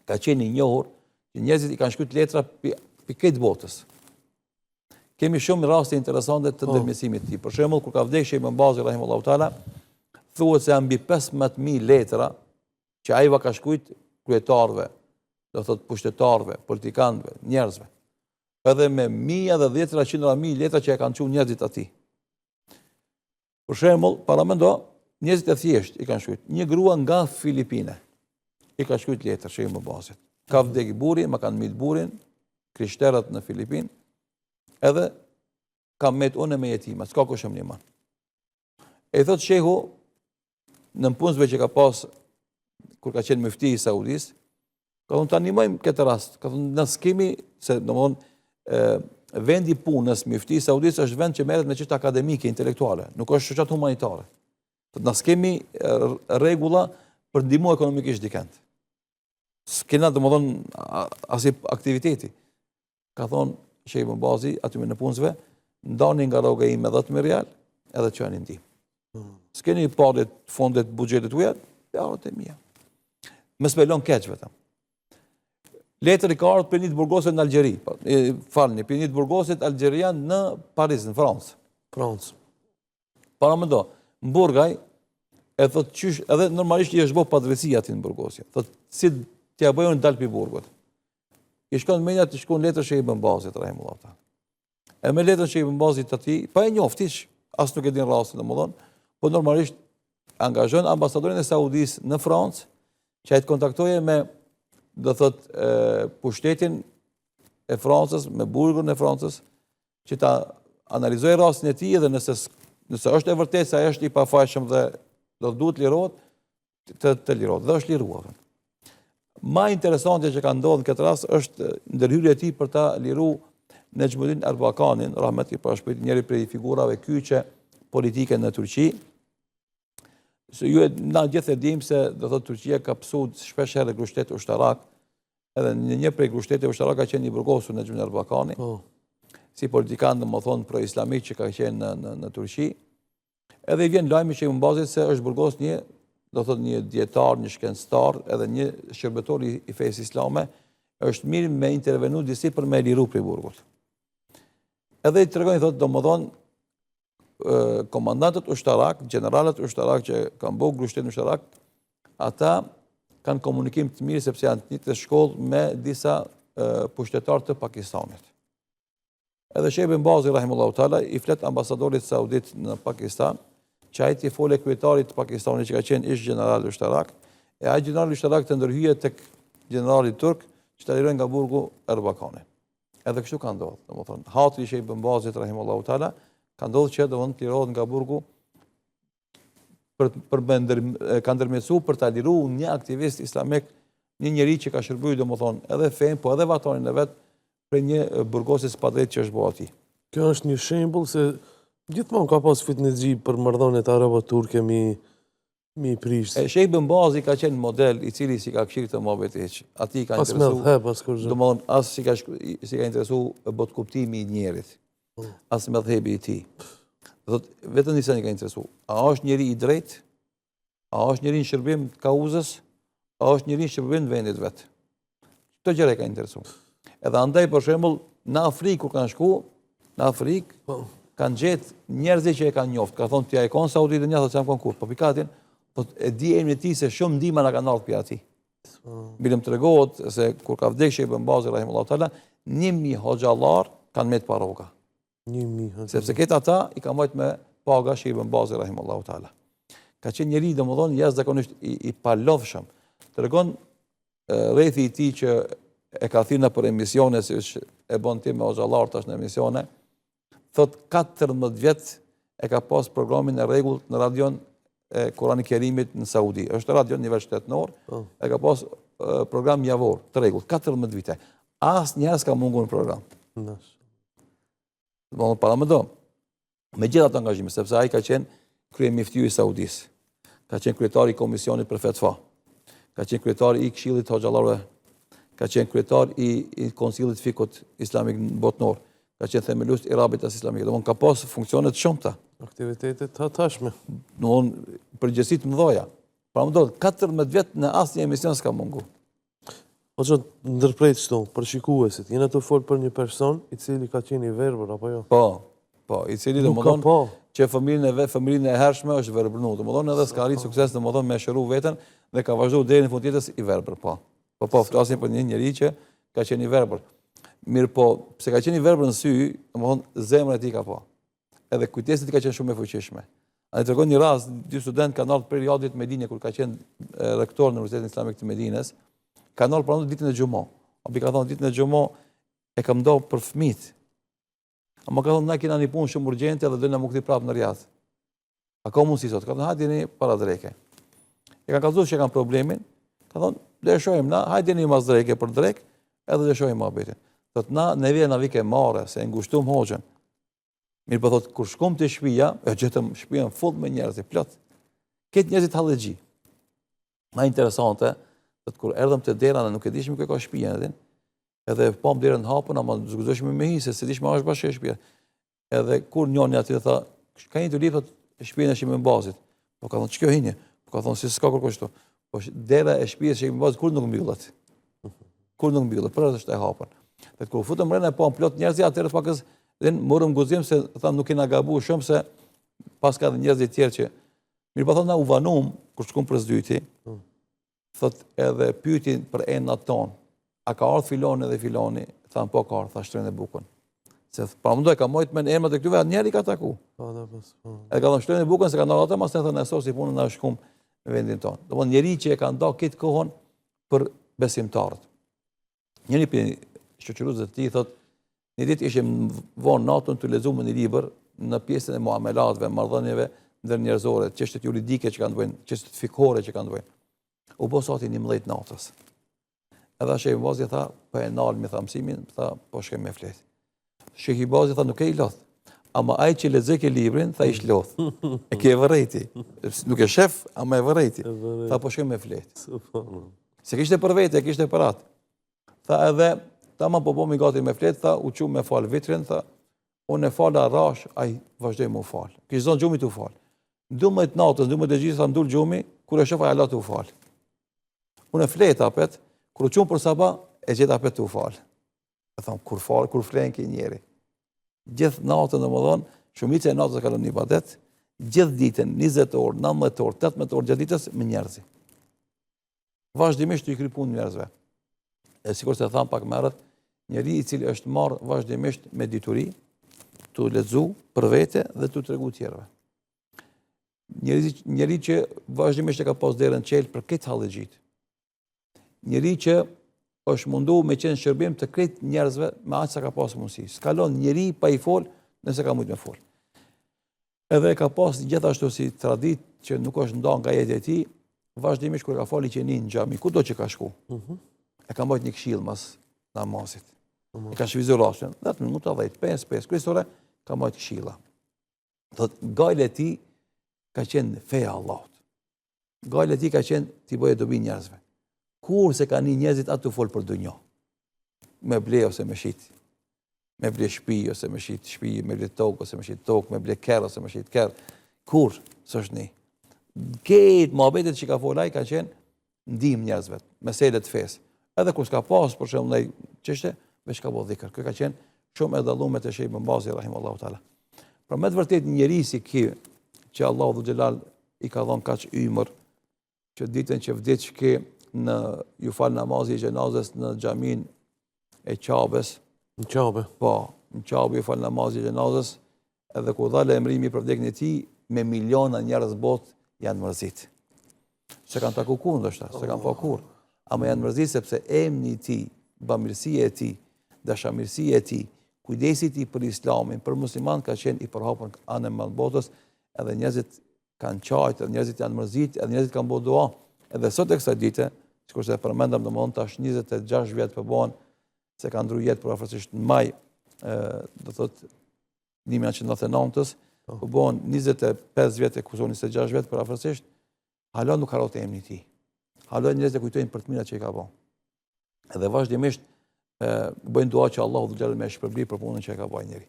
ka qenë i njohur që njerëzit i kanë shkruajtur letra për këtë botës. Kemi shumë raste interesante të ndërmjetësimit të tij. Për shembull, kur ka vdekur Sheikh Ibn Bazi rahimahullahu taala, thuhet se janë mbi 15.000 letra që ai ka shkruajt kryetarëve, do thotë pushtetarëve, politikanëve, njerëzve. Edhe me mija dhe dhjetra qindra mijë letra që e kanë thënë njerëzit atij. Për shembull, para mendo, njerëzit e thjesht i kanë shkruajt. Një grua nga Filipine i ka shkruajt letër Sheikh Ibn Bazit. Ka vdekur burri, ma kanë mit burrin, krishterët në Filipinë, edhe ka met unë me jetima, s'ka kush më liman. E thot shehu, në punësve që ka pas, kur ka qenë mufti i Saudis, ka thonë të animojmë këtë rast, ka thonë nësë kemi, se në mëdhon, vendi punës mufti i Saudis është vend që merret me çështje akademike, intelektuale, nuk është shoqat humanitare. Nësë kemi regula për ndihmu ekonomikisht dikend. S'kena të më thonë asi aktiviteti. Ka thonë Sheikh Ibn Bazi, aty me në punësve, ndani nga rroga ime 10.000 rial, edhe që janë ndihmë. S'keni padet fondet buxhetit uja, jarët e mia. Më spelon keq vetëm. Letër i ka ardhur për një të burgosit në Algjeri, falni, për një të burgosit algjerian në Paris, në Francë. Para më do, në Burgaj, e thot qysh, edhe normalisht i është bo padresia ati në burgosja. Thot, si t'ja bëjën dalë për burgot. I shkon menja të shkon letër Sheikh Ibn Bazit, rahimullahu ta'ala. E me letër Sheikh Ibn Bazit ati, pa e njoftish, as nuk e din rastin, po normalisht angazhon ambasadorin e Saudis në Francë, që ai të kontaktoje me, do thot, pushtetin e Francës, me burgun e Francës, që ta analizoj rastin e tij dhe nëse është e vërtetë se ai është i pafajshëm dhe do duhet lirohet, të lirohet. Dhe është liruar. Ma interesante që ka ndodhur në këtë rast është ndërhyrja e tij për ta liruar Nejmuddin Erbakanin, rahmeti për shpejt, njëri prej figurave kyçe politike në Turqi. Se ju na gjithë e dim se do thotë Turqia ka pësuar shpesh herë grushtet ushtarak, edhe një prej grushteteve ushtarak ka qenë i burgosur Nejmuddin Erbakani. Si politikan domethënë pro-islamik që ka qenë në Turqi. Edhe i vjen lajmi që i mbazit se është burgos një, do thotë një dietar, një shkencëtar, edhe një shërbetor i fesë islame, është mirë me intervenu disi për me liru prej burgut. Edhe i tregojnë, thotë, domethënë, komandantët ushtarak, generalet ushtarak që kanë bërë grushtet ushtarak, ata kanë komunikim të mirë sepse janë të njëjtë shkollë me disa pushtetar të Pakistanit. Edhe Sheikh Ibn Bazi rahimahullahu taala i flet ambasadorit saudit në Pakistan, që ai t'i fole kryetarit të Pakistanit që ka qenë ish general ushtarak, e ai general ushtarak të ndërhyje tek generali turk që ta lirojnë nga burgu Erbakani. Edhe kështu ka ndodhur, domethënë, hatri i Sheikh Ibn Bazit rahimahullahu taala ka ndodhur që domethënë lirohet nga burgu ka ndërmjetësuar për ta liruar një aktivist islamik, një njerëz që ka shërbuar domethënë edhe fen, po edhe vatarin e vet për një burgosis pa drejtë që është bëu atij. Kjo është një shembull se gjithmonë ka pas fitnexhi për marrëdhëniet arabo-turke mi Prishtinë. Sheikh Ibn Bazi ka qenë model i cili si ka këshirë të mohabet hiç. Atij ka interesuar. Domethënë as si ka interesuar botkuptimi i njerit. As mëdhëbi i tij. Thotë vetëm disa i ka interesuar. A është njeri i drejtë? A është njeri në shërbim të kauzës? A është njeri në shërbim të vendit vet? Këto gjëra ka interesuar. Edhe andaj për shembull në Afrikë kur kanë shkuar, në Afrikë kanë gjetë njerëz që e kanë njoftë. Ka thonë ti ai kon Saudi dhe thotë se jam konkur. Po pikatin, po e di emrin e tij se shumë ndihmë na kanë ardhur pi atij. Bilem tregohet se kur ka vdekur Sheikh Ibn Bazi rahimahullahu taala, 1000 hoxhallar kanë met paroka. 1000. Sepse këta ata i ka marrë me paga Sheikh Ibn Bazi rahimahullahu taala. Ka qenë njëri domodin jashtëzakonisht i palodhshëm. Tregon rrethi i tij që e ka thënë për emisione, si e bën ti me hoxhallar tash në emisione, thot 14 vjet e ka pas programin e rregullt në radion e Kurani Kerimit në Saudi. Është radio nivel shtetënor, e ka pas program javor të rregullt 14 vite. Asnjëherë s'ka munguar në program. Domethënë para më do. Me gjithë ato angazhime, sepse ai ka qenë kryemiftiu i Saudis. Ka qenë kryetari i komisionit për fetva. Ka qenë kryetari i këshillit të hoxhallarëve. Ka qenë kryetar i konsillit fikut islamik botnor. Ka qenë themelues i Rabitas Islamike. Domthon ka pas funksione të shumta. Aktivitete të tashme. Domthon përgjegjësi të mëdha. Pra më do 14 vjet në asnjë emision s'ka mungu. O që ndërprejt shtu, për shikuesit, jena të folë për një person i cili ka qenë i verbër, apo jo? Po, i cili Nuk ka po. që fëmijën e hershme është verbërnu, edhe s'ka arrit sukses me shëru veten dhe ka vazhdu deri në fund jetës i verbër, po. Po, flasim për një njeri që ka qenë i verbër. Mirë po, pse ka qenë i verbër në sy, zemra e tij ka po. Edhe kujtesi i tij ka qenë shumë e fuqishme. A i tregon një rast, dy student kanë ardhur për Riyadit Medine kur ka qenë rektor në Universitetin Islamik të Medinës, kanë ardhur pranë ditën e xumo. Abi ka thonë ditën e xumo e kam ndonë për fëmijët. Ama ka thonë na kena një punë shumë urgjente dhe do na më kthi prapë në Riyadh. A ka mundësi sot? Ka thonë hajdeni para dreke. E kanë kallëzuar që kanë problemin. Ka thonë do e shohim na, hajdeni mas dreke për drek, edhe do e shohim mohabetin. Thotë na vike marrë se e ngushtum hoxhën. Mirë po thotë, kur shkom të shtëpia, e gjetëm shtëpinë full me njerëz, plot. Këtë njerëzit hallëxhi. Ma interesante, thotë kur erdhëm te dera ne nuk e dishim ku ka shtëpia edhe. Edhe pam derën hapën, ama zgjuzoheshim me hi se se dishim është bashkë shtëpia. Edhe kur njëri aty tha, ka një tulip thotë shtëpinë është me bazit. Po ka thonë ç'kjo hinje? Po ka thonë se s'ka kërkosh këtu. Po dera e shtëpisë që me bazë kur nuk mbyllet. Kur nuk mbyllet, për është e hapën. Dhe kur futëm rënë pa plot njerëz atëherë pakës dhe morëm guzim se thamë nuk kena gabu shumë se pas ka dhe njerëz të tjerë që mirë po thonë na u vanum kur shkum për zdyti, thot edhe pyetin për enat ton. A ka ardhur filoni dhe filoni? Thamë po ka ardhur, tha shtrojnë bukën. Se pa mundoj ka mojt me emrat e këtyre, njëri ka taku. Edhe ka thonë shtrojnë bukën se kanë ardhur ata, mas ne thonë aso si punën na shkum në vendin ton. Domthonë njeri që e ka nda këtë kohën për besimtarët. Njëri për shoqëruesve të tij thotë një ditë ishim vonë natën të lexuar një libër në pjesën e muamelatëve, marrëdhënieve ndërnjerëzore, çështjet juridike që kanë të bëjnë, çështjet fikore që kanë të bëjnë. U bë soti 11 natës. Edhe shehi Bazi tha, po e nal me thamsimin, tha, po shkem me flet. Shehi Bazi tha, nuk e i lodh. Ama ai që lexoi ke librin, tha ish lodh. E ke vërejti. Nuk e shef, ama e vërejti. Tha, po shkem me flet. Se kishte për vete, kishte për atë. Tha edhe tama po mi gati me flet, tha, u qumë me falë vitrin, tha, unë e falë arash, a i vazhdoj mu falë. Kishë zonë gjumi të u falë. 12 natës, 12 e gjithë, tha ndullë gjumi, kur e shofa e Allah të u falë. Unë e flet apet, kur u qumë për saba, e gjithë apet të u falë. E thamë, kur falë, kur flenë ki njeri. Gjithë natën dhe më dhonë, shumice e natës e kalon një badet, gjithë ditën, 20 orë, 19 orë, 18 orë, gjithë ditës, me njerëzi. Vazhdimisht të i kry punë njerëzve. E sikur se thamë pak merët, njeri i cili është marrë vazhdimisht me dituri, të lexu për vete dhe të tregu tjerëve. Njeri që vazhdimisht e ka pas derën qelë për këtë hallëxhit. Njeri që është mundu me qenë shërbim të krejt njerëzve me aq sa ka pas mundësi. S'kalon njeri pa i fol nëse ka mujt me fol. Edhe ka pas gjithashtu si tradit që nuk është nda nga jetja e tij, vazhdimisht kur ka fali qenin në xhami, kudo që ka shku. E ka mbajt një këshill mas namazit. E ka shvizur rashtën, 10 minuta, 10, 5, kryesore, ka mbajt këshilla. Thot, gajle e tij ka qenë feja Allahut. Gajle e tij ka qenë t'i bëjë dobi njerëzve. Kur se ka një njerëzit atë të folë për dunjo. Me ble ose me shit. Me ble shpi ose me shit shpi, me ble tokë ose me shit tokë, me ble kerë ose me shit kerë. Kur së është një. Këtë muhabetet që ka folaj ka qenë ndim njerëzve, meselet fesë. Edhe kur s'ka pas për shembull ndaj çështje, veç ka bëu dhikr. Kjo ka qenë shumë e dalluar te Sheikh Ibn Bazi rahimahullahu taala. Por me të vërtetë njeri si ky që Allahu dhul xhelal i ka dhënë kaq ymër që ditën që vdiq ky në ju fal namazi i xhenazës në xhamin e Qabes. Në Qabe. Po, në Qabe ju fal namazi i xhenazës, edhe kur dha emrimi për vdekjen e tij, me miliona njerëz botë janë mërzit. Se kanë taku kur ndoshta, se kanë pa kur. Ama janë mërzit sepse emri i tij, bamirësia e tij, dashamirësia e tij, kujdesi i tij për Islamin, për musliman ka qenë i përhapur anë më botës, edhe njerëzit kanë qajtë, edhe njerëzit janë mërzit, edhe njerëzit kanë bërë dua. Edhe sot e kësaj dite, sikur se përmendëm domthonë tash 26 vjet po bëhen se ka ndru jetë për afërsisht në maj, do thot 1999-ës, po bëhen 25 vjet e kusht 26 vjet për afërsisht, hala nuk harrohet emri i tij. Hala njerëzit e kujtojnë për të mirat që i ka bën. Edhe vazhdimisht bëjnë dua që Allahu dhul xhelal më shpërbli për punën që e ka bërë njeri.